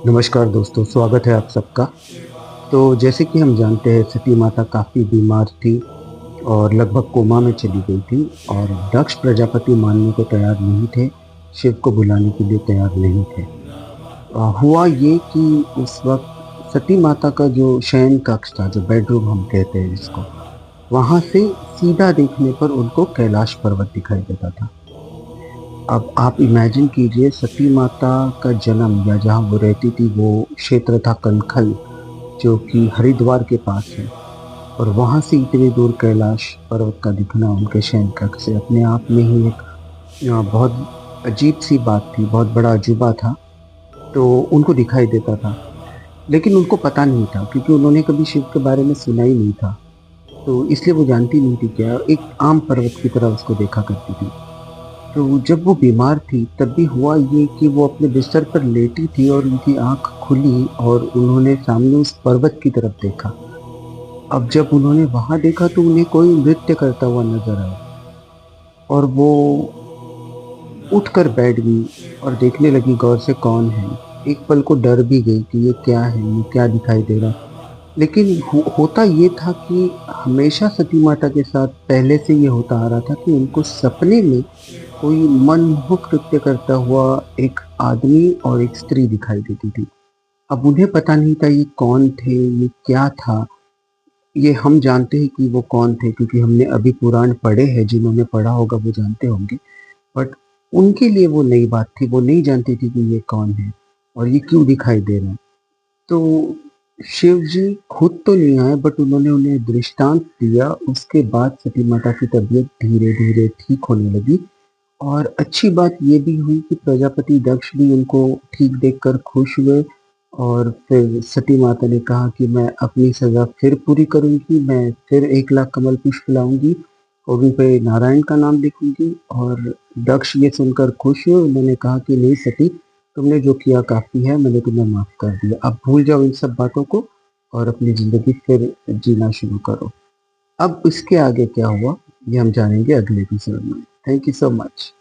नमस्कार दोस्तों, स्वागत है आप सबका। तो जैसे कि हम जानते हैं सती माता काफ़ी बीमार थी और लगभग कोमा में चली गई थी और दक्ष प्रजापति मानने को तैयार नहीं थे, शिव को बुलाने के लिए तैयार नहीं थे। हुआ ये कि उस वक़्त सती माता का जो शयन कक्ष था, जो बेडरूम हम कहते हैं जिसको, वहाँ से सीधा देखने पर उनको कैलाश पर्वत दिखाई देता था। अब आप इमेजिन कीजिए सती माता का जन्म या जहाँ वो रहती थी वो क्षेत्र था कनखल, जो कि हरिद्वार के पास है और वहाँ से इतनी दूर कैलाश पर्वत का दिखना उनके शयन कक्ष से अपने आप में ही एक बहुत अजीब-सी बात थी, बहुत बड़ा अजूबा था, तो उनको दिखाई देता था। लेकिन उनको पता नहीं था क्योंकि उन्होंने कभी शिव के बारे में सुना ही नहीं था, तो इसलिए वो जानती नहीं थी क्या एक आम पर्वत की तरह उसको देखा करती थी। तो जब वो बीमार थी तब भी हुआ ये कि वो अपने बिस्तर पर लेटी थी और उनकी आँख खुली और उन्होंने सामने उस पर्वत की तरफ देखा। अब जब उन्होंने वहाँ देखा तो उन्हें कोई नृत्य करता हुआ नज़र आया और वो उठकर बैठ गई और देखने लगी गौर से कौन है। एक पल को डर भी गई कि ये क्या है, ये क्या दिखाई दे रहा है। लेकिन होता ये था कि हमेशा सती माता के साथ पहले से ये होता आ रहा था कि उनको सपने में कोई मनमोहक नृत्य करता हुआ एक आदमी और एक स्त्री दिखाई देती थी। अब उन्हें पता नहीं था ये कौन थे, ये क्या था? ये हम जानते हैं कि वो कौन थे क्योंकि हमने अभी पुराण पढ़े हैं, जिन्होंने पढ़ा होगा वो जानते होंगे। बट उनके लिए वो नई बात थी, वो नहीं जानती थी कि ये कौन है और ये क्यों दिखाई दे रहा है। तो शिव जी खुद तो नहीं आए बट उन्होंने उन्हें दृष्टांत दिया, उसके बाद सती माता की तबीयत धीरे-धीरे ठीक होने लगी और अच्छी बात ये भी हुई कि प्रजापति दक्ष भी उनको ठीक देखकर खुश हुए और फिर सती माता ने कहा कि मैं अपनी सज़ा फिर पूरी करूँगी, मैं फिर 1 लाख कमल पुष्प लाऊँगी और उन पे नारायण का नाम लिखूँगी और दक्ष ये सुनकर खुश हुए। उन्होंने कहा कि नहीं सती, तुमने जो किया काफ़ी है, मैंने तुम्हें माफ़ कर दिया। अब भूल जाओ इन सब बातों को और अपनी ज़िंदगी फिर जीना शुरू करो। अब इसके आगे क्या हुआ, ये हम जानेंगे अगले एपिसोड में। Thank you so much.